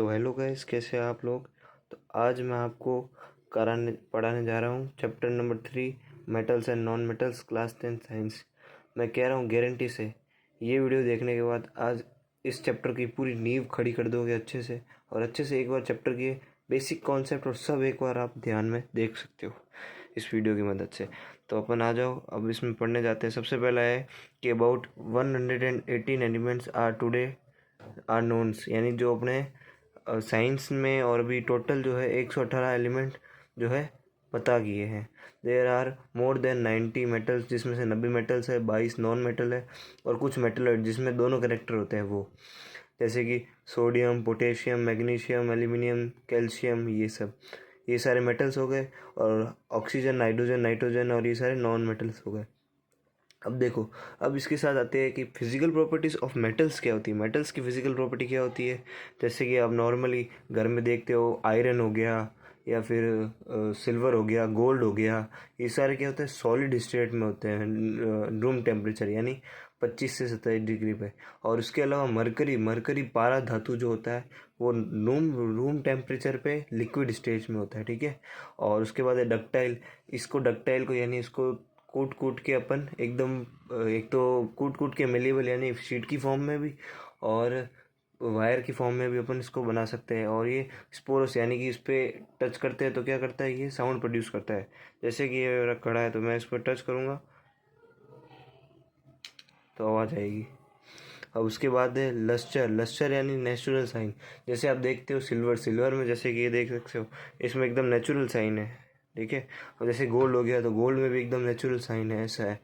तो hello guys, कैसे हैं आप लोग। तो आज मैं आपको कराने पढ़ाने जा रहा हूँ chapter number 3 metals and non metals class 10 science. मैं कह रहा हूँ गारंटी से ये वीडियो देखने के बाद आज इस चैप्टर की पूरी नींव खड़ी कर दोगे अच्छे से, और अच्छे से एक बार चैप्टर के बेसिक कॉन्सेप्ट और सब एक बार आप ध्यान में देख सकते हो इस वीडियो की मदद से। तो अपन आ जाओ, अब इसमें पढ़ने जाते हैं। सबसे पहला है कि about 118 elements are today are knowns, यानी जो अपने साइंस में और भी टोटल जो है 118 एलिमेंट जो है पता किए हैं। There are more than 90 metals, जिसमें से 90 मेटल्स है, 22 नॉन मेटल है और कुछ मेटलॉइड जिसमें दोनों कैरेक्टर होते हैं वो, जैसे कि sodium, potassium, magnesium, aluminium, calcium, ये सारे मेटल्स हो गए। और ऑक्सीजन, नाइट्रोजन, नाइट्रोजन और ये सारे नॉन मेटल्स हो गए। अब देखो, अब इसके साथ आते हैं कि फिजिकल प्रॉपर्टीज़ ऑफ मेटल्स क्या होती है। मेटल्स की फिजिकल प्रॉपर्टी क्या होती है, जैसे कि आप नॉर्मली घर में देखते हो, आयरन हो गया या फिर सिल्वर हो गया, गोल्ड हो गया, ये सारे क्या होते हैं, सॉलिड स्टेट में होते हैं रूम टेम्परेचर यानी 25 से 27 डिग्री पे। और उसके अलावा मरकरी मरकरी पारा धातु जो होता है वो रूम टेम्परेचर पे लिक्विड स्टेज में होता है, ठीक है। और उसके बाद है डक्टाइल। इसको डक्टाइल को यानी इसको कूट कूट के अपन एकदम एक तो कूट कूट के मेलेबल यानी शीट की फॉर्म में भी और वायर की फॉर्म में भी अपन इसको बना सकते हैं। और ये स्पोरस यानी कि इस पर टच करते हैं तो क्या करता है, ये साउंड प्रोड्यूस करता है। जैसे कि ये मेरा कड़ा है तो मैं इस पर टच करूँगा तो आवाज़ आएगी। अब उसके बाद है लस्टर। लस्टर यानी नेचुरल साइन। जैसे आप देखते हो सिल्वर में, जैसे कि ये देख सकते हो, इसमें एकदम नेचुरल साइन है, ठीक है। और जैसे गोल्ड हो गया तो गोल्ड में भी एकदम नेचुरल साइन है, ऐसा है।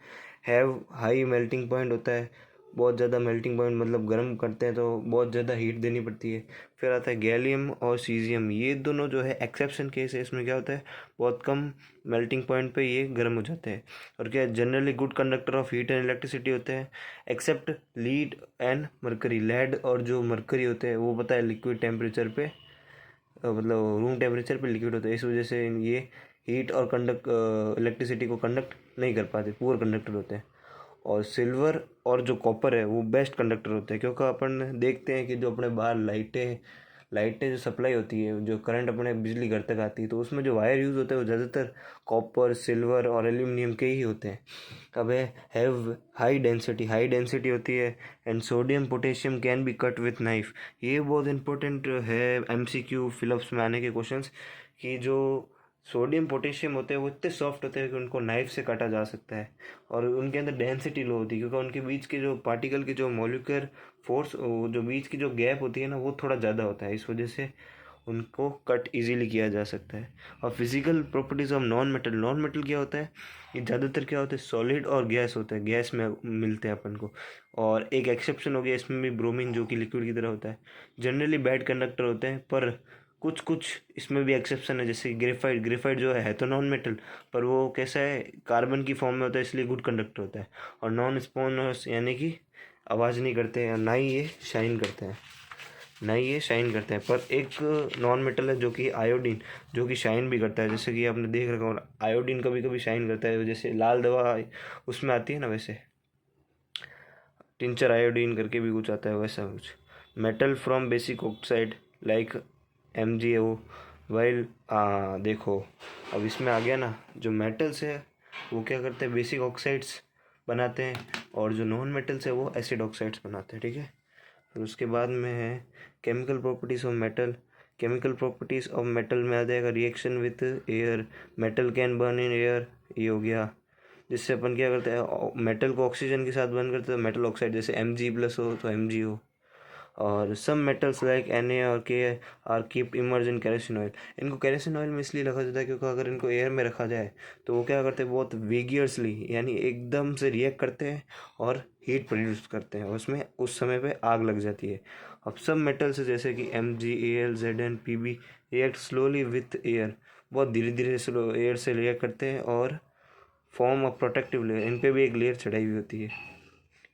हैव हाई मेल्टिंग पॉइंट होता है, बहुत ज़्यादा मेल्टिंग पॉइंट, मतलब गर्म करते हैं तो बहुत ज़्यादा हीट देनी पड़ती है। फिर आता है गैलियम और सीजियम, ये दोनों जो है एक्सेप्शन केस है। इसमें क्या होता है, बहुत कम मेल्टिंग पॉइंट पे ये गर्म हो जाते हैं। और क्या, generally good conductor of heat and electricity होते हैं except lead and mercury. Lead और जो मरकरी होते हैं वो पता है लिक्विड टेम्परेचर पे मतलब रूम टेम्परेचर पे लिक्विड होते हैं, इस वजह से ये हीट और इलेक्ट्रिसिटी को कंडक्ट नहीं कर पाते, पुअर कंडक्टर होते हैं। और सिल्वर और जो कॉपर है वो बेस्ट कंडक्टर होते हैं, क्योंकि अपन देखते हैं कि जो अपने बाहर लाइटें लाइटें जो सप्लाई होती है, जो करंट अपने बिजली घर तक आती है, तो उसमें जो वायर यूज़ होते हैं वो ज़्यादातर कॉपर, सिल्वर और एल्यूमिनियम के ही होते हैं। अब हैव हाई डेंसिटी होती है। And sodium potassium can be cut with knife. ये बहुत इंपॉर्टेंट है एमसीक्यू फिलअप्स में आने के क्वेश्चंस, कि जो सोडियम पोटेशियम होते हैं वो इतने सॉफ्ट होते हैं कि उनको नाइफ से काटा जा सकता है। और उनके अंदर डेंसिटी लो होती है, क्योंकि उनके बीच के जो पार्टिकल की जो मॉलिक्यूलर फोर्स, जो बीच की जो गैप होती है ना, वो थोड़ा ज़्यादा होता है, इस वजह से उनको कट इजीली किया जा सकता है। और physical properties of non metal क्या होता है, ये ज़्यादातर क्या होता है, सॉलिड और गैस होता है, गैस में मिलते हैं अपन को। और एक एक्सेप्शन हो गया इसमें भी, ब्रोमीन, जो कि लिक्विड की तरह होता है। जनरली बैड कंडक्टर होते हैं, पर कुछ कुछ इसमें भी एक्सेप्शन है, जैसे ग्रेफाइट जो है तो नॉन मेटल, पर वो कैसा है, कार्बन की फॉर्म में होता है, इसलिए गुड कंडक्टर होता है। और नॉन स्पोनस यानी कि आवाज़ नहीं करते हैं, ना ही ये शाइन करते हैं। पर एक नॉन मेटल है जो कि आयोडीन, जो कि शाइन भी करता है, जैसे कि आपने देख रखा होगा आयोडीन कभी कभी शाइन करता है, जैसे लाल दवा उसमें आती है ना, वैसे टिंचर आयोडीन करके भी कुछ आता है, वैसा कुछ। Metal from basic oxide like MgO। While देखो, अब इसमें आ गया ना, जो मेटल्स है वो क्या करते हैं, बेसिक ऑक्साइड्स बनाते हैं, और जो नॉन मेटल्स है वो एसिड ऑक्साइड्स बनाते हैं, ठीक है। फिर उसके बाद में है chemical properties of metal. Chemical properties of metal में आ जाएगा reaction with air, metal can burn in air, ये हो गया। जिससे अपन क्या करते हैं, मेटल को ऑक्सीजन के साथ बर्न करते हैं, मेटल ऑक्साइड, जैसे Mg+ हो तो MgO। और सम मेटल्स लाइक Na और K are keep immerse in kerosene oil. इनको केरोसिन ऑयल में इसलिए रखा जाता है क्योंकि अगर इनको एयर में रखा जाए तो वो क्या करते हैं, बहुत विगियसली यानी एकदम से रिएक्ट करते हैं और हीट प्रोड्यूस करते हैं, और उसमें उस समय पे आग लग जाती है। अब सब मेटल्स जैसे कि MgAl Zn Pb react slowly with air, बहुत धीरे धीरे स्लो एयर से रिएक्ट करते हैं और फॉर्म ऑफ प्रोटेक्टिव लेयर, इन पर भी एक लेयर चढ़ाई हुई होती है,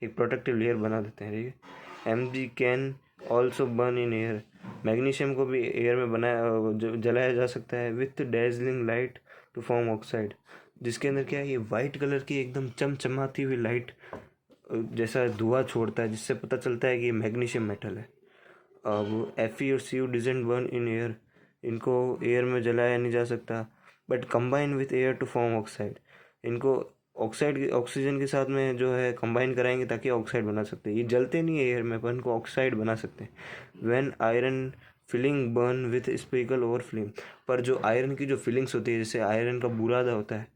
एक प्रोटेक्टिव लेयर बना देते हैं, ठीक है। Mg can also burn in air. Magnesium को भी एयर में बनाया जलाया जा सकता है with dazzling light to form oxide, जिसके अंदर क्या है, ये वाइट कलर की एकदम चमचमाती हुई लाइट जैसा धुआं छोड़ता है, जिससे पता चलता है कि ये मैग्नीशियम मेटल है। अब Fe और Cu doesn't burn in air, इनको एयर में जलाया नहीं जा सकता, but combine with air to form oxide. इनको ऑक्साइड ऑक्सीजन के साथ में जो है कंबाइन कराएंगे ताकि ऑक्साइड बना सकते हैं। ये जलते नहीं है एयर में, पर इनको ऑक्साइड बना सकते हैं। When iron filling burn with speckle over flame, पर जो आयरन की जो फिलिंग्स होती है, जैसे आयरन का बुरादा होता है,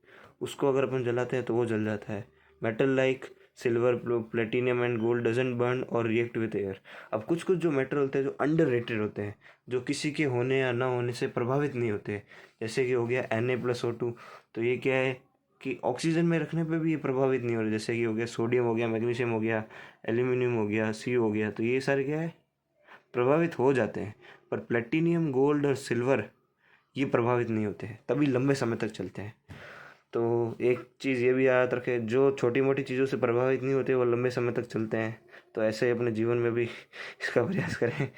उसको अगर अपन जलाते हैं तो वो जल जाता है। Metal like silver, platinum and gold doesn't burn और रिएक्ट विथ एयर। अब कुछ कुछ जो मेटल होते हैं जो अंडररेटेड होते हैं, जो किसी के होने या ना होने से प्रभावित नहीं होते, जैसे कि हो गया Na+O2। तो ये क्या है कि ऑक्सीजन में रखने पे भी ये प्रभावित नहीं हो रहे। जैसे कि हो गया सोडियम, हो गया मैग्नीशियम, हो गया एल्यूमिनियम, हो गया सी हो गया, तो ये सारे क्या है प्रभावित हो जाते हैं। पर प्लेटिनियम, गोल्ड और सिल्वर ये प्रभावित नहीं होते हैं, तभी लंबे समय तक चलते हैं। तो एक चीज़ ये भी याद रखें, जो छोटी मोटी चीज़ों से प्रभावित नहीं होते वो लंबे समय तक चलते हैं। तो ऐसे ही अपने जीवन में भी इसका प्रयास करें।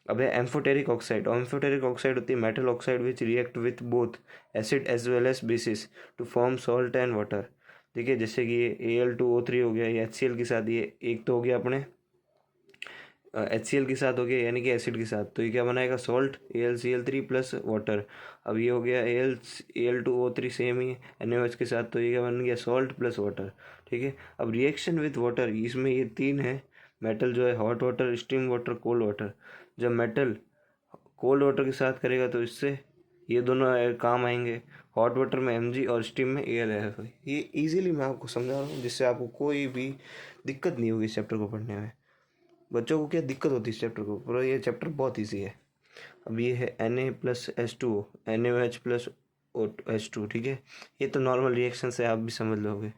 अब है एम्फोटेरिक ऑक्साइड। एम्फोटेरिक ऑक्साइड होती है metal oxide which react with both acid as well as bases to form salt and water. ठीक है, जैसे कि ये Al2O3 हो गया, ये HCl के साथ, ये एक तो हो गया अपने HCl के साथ हो गया, यानी कि एसिड के साथ, तो ये क्या बनाएगा सॉल्ट AlCl3 प्लस वाटर। अब ये हो गया Al2O3 सेम ही NaOH के साथ, तो ये क्या बन गया सॉल्ट प्लस वाटर। ठीक है, अब रिएक्शन विथ वाटर, इसमें ये तीन है मेटल जो है, hot water, steam water, cold water. जब मेटल कोल्ड वाटर के साथ करेगा तो इससे ये दोनों काम आएंगे। हॉट वाटर में Mg और स्टीम में AlFi। ये इजीली मैं आपको समझा रहा हूँ, जिससे आपको कोई भी दिक्कत नहीं होगी इस चैप्टर को पढ़ने में। बच्चों को क्या दिक्कत होती है इस चैप्टर को, पर ये चैप्टर बहुत ईजी है। अब ये है Na+H2O, NaOH+H2। ठीक है, ये तो नॉर्मल रिएक्शन से आप भी समझ लोगे।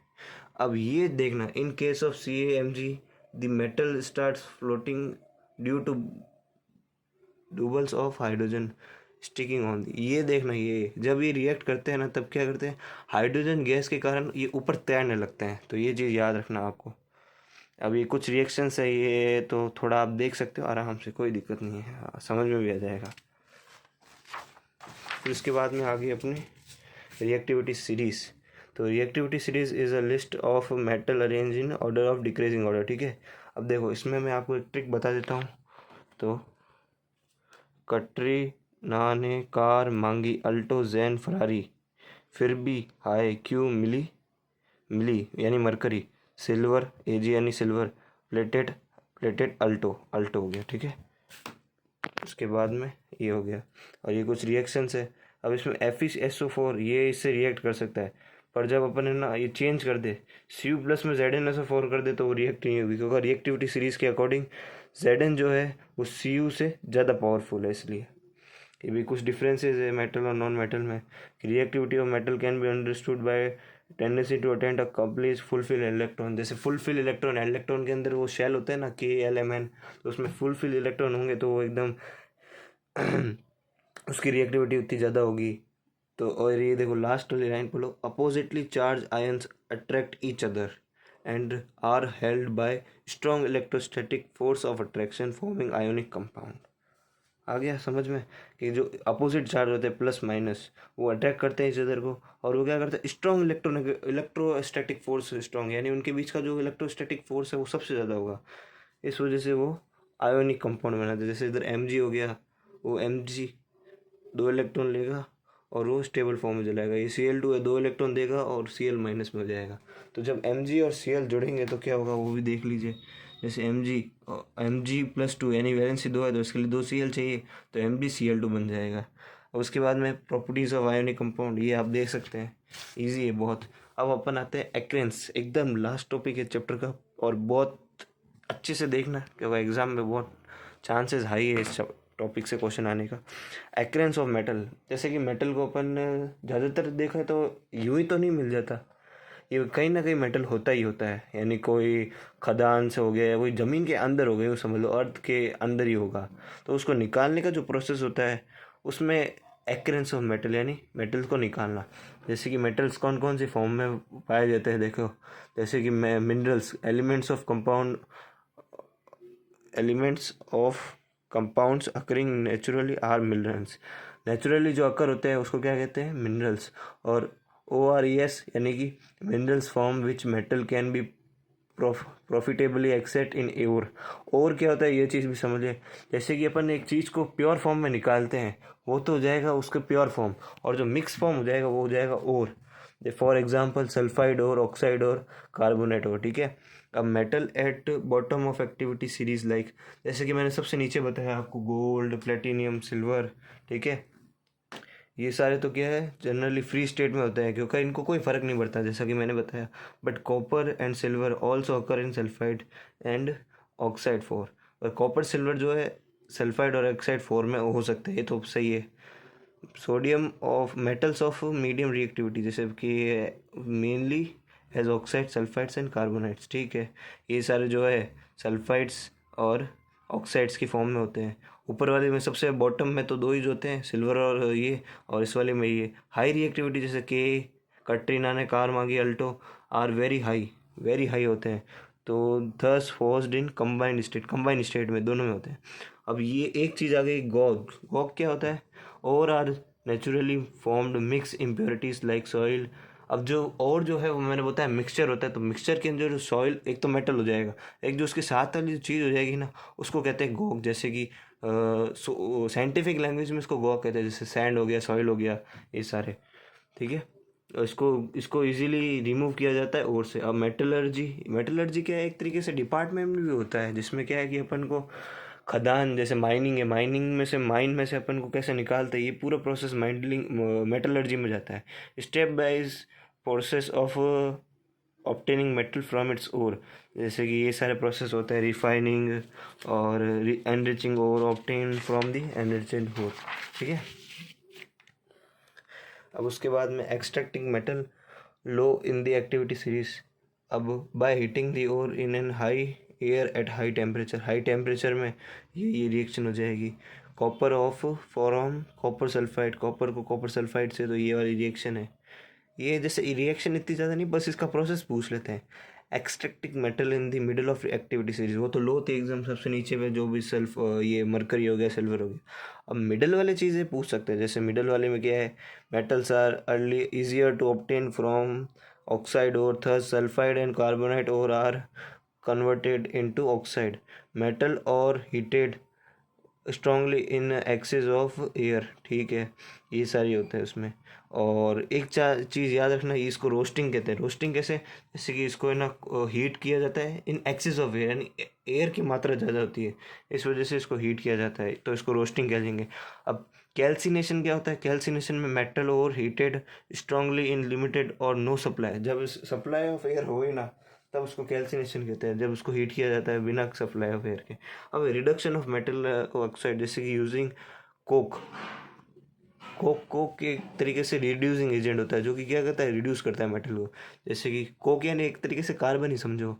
अब ये देखना, in case of CaMg the metal starts floating due to doubles of hydrogen sticking on the. ये देखना, ये जब ये रिएक्ट करते हैं ना, तब क्या करते हैं, हाइड्रोजन गैस के कारण ये ऊपर तैरने लगते हैं। तो ये चीज़ याद रखना आपको। अब ये कुछ रिएक्शंस है, ये तो थोड़ा आप देख सकते हो आराम से, कोई दिक्कत नहीं है, हाँ, समझ में भी आ जाएगा। फिर उसके बाद में आ गई अपनी रिएक्टिविटी सीरीज। तो reactivity series is a list of metal arrange in order of decreasing order. ठीक है, अब देखो इसमें मैं आपको एक ट्रिक बता देता हूँ। तो कटरी ना ने कार मांगी अल्टो जैन फरारी, फिर भी हाय क्यों मिली मिली यानी मरकरी, सिल्वर Ag यानी silver, plated plated Alto Alto हो गया। ठीक है, उसके बाद में ये हो गया, और ये कुछ रिएक्शंस है। अब इसमें FeSO4 ये इससे रिएक्ट कर सकता है, पर जब अपन है ना ये चेंज कर दे Cu प्लस में ZnSO4 कर दे तो वो रिएक्ट नहीं होगी, क्योंकि रिएक्टिविटी सीरीज के अकॉर्डिंग Zn जो है वो Cu से ज़्यादा पावरफुल है। इसलिए ये भी कुछ डिफरेंसेस है मेटल और नॉन मेटल में। Reactivity of metal can be understood by tendency to attend a complete fulfil electron. जैसे फुलफिल इलेक्ट्रॉन, इलेक्ट्रॉन के अंदर वो शेल होता है ना KLMn, तो उसमें फुलफिल इलेक्ट्रॉन होंगे तो वो एकदम उसकी रिएक्टिविटी उतनी ज़्यादा होगी। तो और ये देखो लास्ट वाली लाइन बोलो, oppositely charge ions attract each other and are held by strong electrostatic force of attraction forming ionic compound. आ गया समझ में कि जो अपोजिट चार्ज होते हैं प्लस माइनस, वो अट्रैक्ट करते हैं इस अदर को, और वो क्या करते हैं स्ट्रॉन्ग इलेक्ट्रोस्टैटिक फोर्स स्ट्रॉन्ग, यानी उनके बीच का जो इलेक्ट्रोस्टैटिक फोर्स है वो सबसे ज़्यादा होगा। इस वजह से वो आयोनिक कंपाउंड बनाते हैं। जैसे इधर Mg हो गया, वो Mg 2 इलेक्ट्रॉन लेगा और वो स्टेबल फॉर्म में जलाएगा। ये Cl2 है, 2 इलेक्ट्रॉन देगा और Cl माइनस में हो जाएगा। तो जब Mg और Cl जुड़ेंगे तो क्या होगा वो भी देख लीजिए। जैसे Mg+2 यानी वैलेंसी 2 है, तो इसके लिए 2Cl चाहिए, तो MgCl2 बन जाएगा। और उसके बाद में प्रॉपर्टीज़ ऑफ आयोनिक कंपाउंड, ये आप देख सकते हैं, इजी है बहुत। अब अपन आते हैं एक्रेंस, एकदम लास्ट टॉपिक है चैप्टर का, और बहुत अच्छे से देखना क्योंकि एग्ज़ाम में बहुत चांसेस हाई है इस टॉपिक से क्वेश्चन आने का। एक्रेंस ऑफ मेटल, जैसे कि मेटल को अपन ज़्यादातर देखा तो यूं ही तो नहीं मिल जाता, ये कहीं ना कहीं मेटल होता ही होता है, यानी कोई खदान से हो गया, कोई ज़मीन के अंदर हो गया, वो समझ लो अर्थ के अंदर ही होगा। तो उसको निकालने का जो प्रोसेस होता है उसमें एक्रेंस ऑफ मेटल यानी मेटल को निकालना। जैसे कि मेटल्स कौन कौन सी फॉर्म में पाए जाते हैं देखो, जैसे कि minerals, elements of compounds occurring naturally are minerals. Naturally जो अकर होते हैं उसको क्या कहते हैं मिनरल्स। और ORES यानी कि minerals form which metal can B profitably accept इन और क्या होता है ये चीज़ भी समझिए। जैसे कि अपन एक चीज़ को प्योर फॉर्म में निकालते हैं वो तो हो जाएगा उसके प्योर फॉर्म, और जो मिक्स फॉर्म हो जाएगा वो हो जाएगा और। फॉर एग्जांपल सल्फाइड और ऑक्साइड और कार्बोनेट और, ठीक है। अब metal at bottom of activity series like, जैसे कि मैंने सबसे नीचे बताया आपको गोल्ड, प्लेटिनियम, सिल्वर, ठीक है। ये सारे तो क्या है जनरली फ्री स्टेट में होते हैं क्योंकि इनको कोई फ़र्क नहीं पड़ता जैसा कि मैंने बताया। But copper and silver also occur in sulphide and oxide four, और कॉपर सिल्वर जो है सल्फाइड और ऑक्साइड फोर में हो सकते हैं, ये तो सही है। Sodium of metals of medium reactivity जैसे कि mainly as oxide sulphides and carbonates, ठीक है। ये सारे जो है सल्फाइड्स और ऑक्साइड्स की फॉर्म में होते हैं। ऊपर वाले में सबसे बॉटम में तो दो ही जो होते हैं सिल्वर और ये, और इस वाले में ये हाई रिएक्टिविटी जैसे के कटरीना ने कार मांगी अल्टो आर वेरी हाई होते हैं। तो thus forced in combined state में दोनों में होते हैं। अब ये एक चीज़ आ गई गॉग क्या होता है, और are naturally formed mix impurities like soil. अब जो और जो है वो मैंने बताया मिक्सचर होता है, तो मिक्सचर के अंदर जो सॉइल एक तो मेटल हो जाएगा, एक जो उसके साथ वाली जो चीज़ हो जाएगी ना उसको कहते हैं गॉग। जैसे कि साइंटिफिक लैंग्वेज में इसको गॉग कहते हैं, जैसे सैंड हो गया, सॉइल हो गया, ये सारे, ठीक है। और इसको इजीली रिमूव किया जाता है और से। अब मेटलर्जी क्या है, एक तरीके से डिपार्टमेंट भी होता है जिसमें क्या है कि अपन को खदान जैसे माइनिंग है, माइन में से अपन को कैसे निकालते हैं ये पूरा प्रोसेस मेटलर्जी में जाता है। Stepwise process of obtaining metal from its ore, जैसे कि ये सारे प्रोसेस होते हैं रिफाइनिंग और एनरिचिंग और ऑब्टेन फ्रॉम दी एनरिचड ओर, ठीक है। अब उसके बाद में extracting metal low in the activity series, अब by heating the ore in an high air at high temperature में ये रिएक्शन हो जाएगी। Copper of form copper sulphide, copper को कॉपर सल्फाइड से, तो ये वाली रिएक्शन है। ये जैसे रिएक्शन इतनी ज़्यादा नहीं, बस इसका प्रोसेस पूछ लेते हैं। Extracting metal in the middle of activity series, वो तो लो थे एकदम सबसे नीचे में जो भी ये मरकरी हो गया, सिल्वर हो गया। अब मिडल वाले चीज़ें पूछ सकते हैं, जैसे मिडल वाले में क्या है, metals are early easier to obtain from oxide और थर्स सल्फाइड एंड कार्बोनाइट और are converted into oxide metal और heated strongly in excess of air, ठीक है। ये सारी होते हैं उसमें। और एक चीज़ याद रखना, इसको रोस्टिंग कहते हैं। रोस्टिंग कैसे, जैसे कि इसको है ना हीट किया जाता है इन एक्सेस ऑफ एयर, यानी एयर की मात्रा ज़्यादा होती है इस वजह से इसको हीट किया जाता है, तो इसको रोस्टिंग कहेंगे। अब कैल्सिनेशन क्या होता है, कैल्सिनेशन में मेटल और हीटेड स्ट्रांगली इन लिमिटेड और नो सप्लाई, जब सप्लाई ऑफ एयर हो ही ना तब उसको कैल्सिनेशन कहते हैं, जब उसको हीट किया जाता है बिना सप्लाई ऑफ एयर के। अब रिडक्शन ऑफ मेटल ऑक्साइड जैसे कि यूजिंग कोक कोक एक तरीके से रिड्यूसिंग एजेंट होता है जो कि क्या करता है, रिड्यूस करता है मेटल को। जैसे कि कोक यानी एक तरीके से कार्बन ही समझो।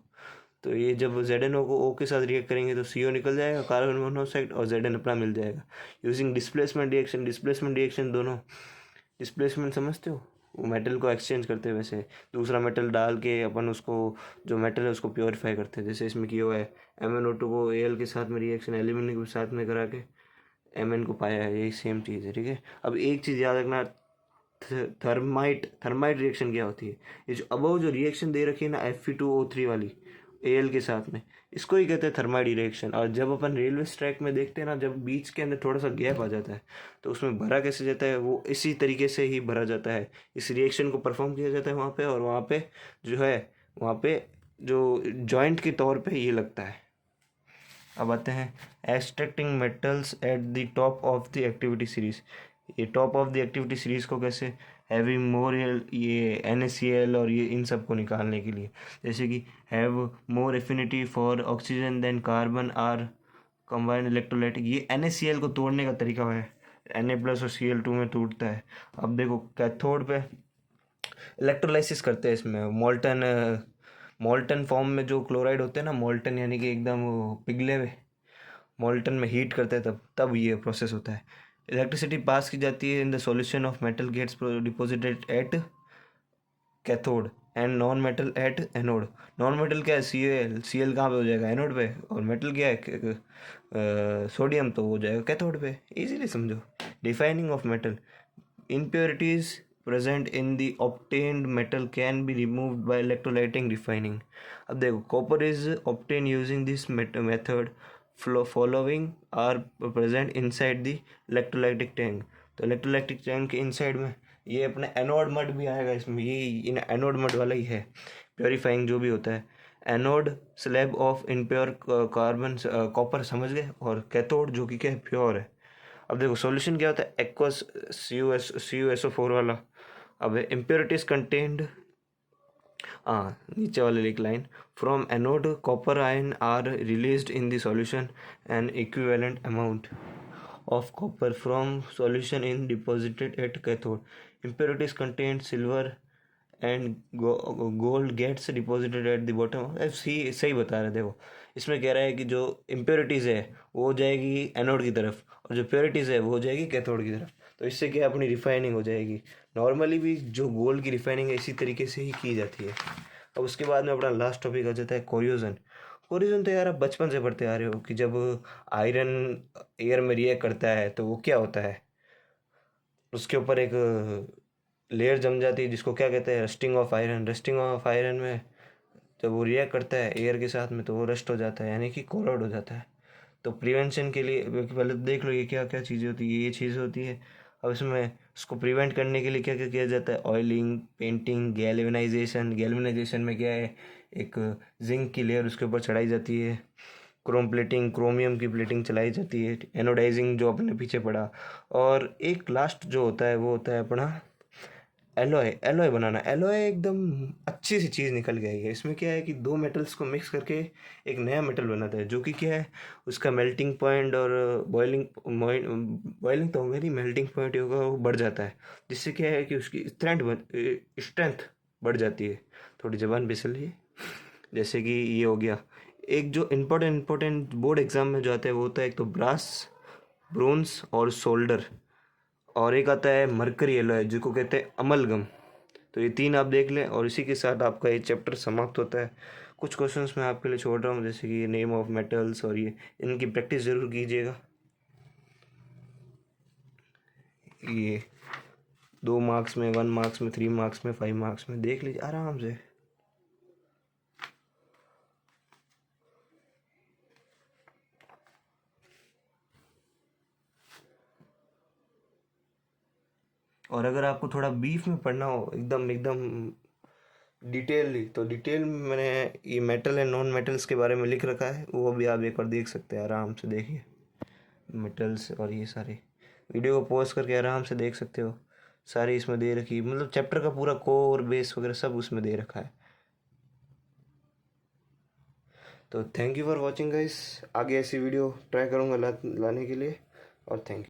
तो ये जब ZnO को O के साथ रिएक्ट करेंगे तो CO निकल जाएगा, कार्बन मोनोऑक्साइड, और Zn अपना मिल जाएगा। यूजिंग डिस्प्लेसमेंट रिएक्शन दोनों, डिस्प्लेसमेंट समझते हो, वो मेटल को एक्सचेंज करते हैं, वैसे दूसरा मेटल डाल के अपन उसको जो मेटल है उसको प्योरीफाई करते हैं। जैसे इसमें किया हुआ है MnO2 को Al के साथ में रिएक्शन एल्यूमिनियम के साथ में करा के Mn को पाया है, यही सेम चीज़ है, ठीक है। अब एक चीज़ याद रखना, थर्माइट रिएक्शन क्या होती है, ये जो अबव जो रिएक्शन दे रखी है ना Fe2O3 वाली Al के साथ में, इसको ही कहते हैं थर्माइट रिएक्शन। और जब अपन रेलवे ट्रैक में देखते हैं ना, जब बीच के अंदर थोड़ा सा गैप आ जाता है तो उसमें भरा कैसे जाता है, वो इसी तरीके से ही भरा जाता है। इस रिएक्शन को परफॉर्म किया जाता है वहाँ पे, और वहाँ पे जो है वहाँ पे जो जॉइंट के तौर पे ये लगता है। अब आते हैं extracting metals at the top of the activity series. ये top of the activity series को कैसे, हैवी मोर ये NaCl और ये इन सब को निकालने के लिए, जैसे कि have more affinity for oxygen than carbon are combined electrolytic. ये NaCl को तोड़ने का तरीका है, Na+ और Cl2 में टूटता है। अब देखो कैथोड पे इलेक्ट्रोलाइसिस करते हैं, इसमें मोल्टन फॉर्म में जो क्लोराइड होते हैं ना, मोल्टन यानी कि एकदम पिघले हुए, मोल्टन में हीट करते हैं तब ये प्रोसेस होता है। इलेक्ट्रिसिटी पास की जाती है in the solution of metal gets deposited at cathode and non metal at anode. Non metal क्या है, Cl कहाँ पे हो जाएगा, एनोड पे, और मेटल क्या है सोडियम, तो हो जाएगा कैथोड पे। इजीली समझो। Defining of metal, impurities present in the obtained metal can be removed by electrolyting refining. अब देखो copper is obtained using this method following are present inside the electrolytic tank. तो electrolytic tank के inside में ये अपने anode mud भी आएगा इसमें, ये इन एनोड मड वाला ही है प्योरीफाइंग जो भी होता है। Anode slab of impure carbon copper समझ गए, और कैथोड जो कि क्या है प्योर है। अब देखो सॉल्यूशन क्या होता है, एक्वस CuSO4 वाला। अब इम्प्योरिटीज कंटेंड, हाँ नीचे वाले लिख line, from anode copper ion are released in the solution an equivalent amount of copper from solution in deposited at cathode. Impurities contained silver and gold gets deposited at the bottom. सही बता रहे, देखो इसमें कह रहा है कि जो impurities है वो हो जाएगी एनोड की तरफ, और जो प्योरिटीज़ है वो हो जाएगी कैथोड की तरफ। तो इससे क्या अपनी रिफाइनिंग हो जाएगी। नॉर्मली भी जो गोल्ड की रिफाइनिंग है इसी तरीके से ही की जाती है। अब उसके बाद में अपना लास्ट टॉपिक आ जाता है कोरियोजन। कोरिजन तो यार आप बचपन से पढ़ते आ रहे हो कि जब आयरन एयर में रिएक्ट करता है तो वो क्या होता है, उसके ऊपर एक लेयर जम जाती है जिसको क्या कहते हैं, rusting of iron. Rusting of iron में जब वो रिएक्ट करता है एयर के साथ में तो वो रस्ट हो जाता है, यानी कि कोरोड हो जाता है। तो प्रिवेंशन के लिए पहले देख लो ये क्या क्या चीज़ें होती है, ये चीज़ होती है। अब इसमें उसको प्रिवेंट करने के लिए क्या क्या किया जाता है, ऑयलिंग, पेंटिंग, गैल्वेनाइजेशन। गैल्वेनाइजेशन में क्या है, एक जिंक की लेयर उसके ऊपर चढ़ाई जाती है। क्रोम प्लेटिंग, क्रोमियम की प्लेटिंग चलाई जाती है। एनोडाइजिंग जो अपने पीछे पड़ा। और एक लास्ट जो होता है वो होता है अपना एलॉय। एलॉय बनाना, एलॉय एकदम अच्छी सी चीज़ निकल गई है। इसमें क्या है कि दो मेटल्स को मिक्स करके एक नया मेटल बनाता है, जो कि क्या है उसका मेल्टिंग पॉइंट और बॉइलिंग तो मेरी मेल्टिंग पॉइंट होगा वो बढ़ जाता है, जिससे क्या है कि उसकी स्ट्रेंथ बढ़ जाती है। थोड़ी जबान फिसल रही है। जैसे कि ये हो गया एक जो इम्पोर्टेंट बोर्ड एग्जाम में जो आता है वो होता है एक तो ब्रास, ब्रोंज और सोल्डर, और एक आता है मरकरी एलॉय जिसको कहते हैं अमलगम। तो ये तीन आप देख लें और इसी के साथ आपका ये चैप्टर समाप्त होता है। कुछ क्वेश्चंस मैं आपके लिए छोड़ रहा हूँ, जैसे कि नेम ऑफ मेटल्स, और ये इनकी प्रैक्टिस ज़रूर कीजिएगा। ये 2 मार्क्स में, 1 मार्क्स में, 3 मार्क्स में, 5 मार्क्स में देख लीजिए आराम से। और अगर आपको थोड़ा बीफ में पढ़ना हो एकदम एकदम डिटेलली, तो डिटेल में मैंने ये मेटल एंड नॉन मेटल्स के बारे में लिख रखा है, वो भी आप एक बार देख सकते हैं। आराम से देखिए मेटल्स और ये सारे, वीडियो को पॉज करके आराम से देख सकते हो। सारी इसमें दे रखी, मतलब चैप्टर का पूरा कोर बेस वगैरह सब उसमें दे रखा है। तो thank you for watching guys. आगे ऐसी वीडियो ट्राई करूँगा लाने के लिए, और थैंक यू।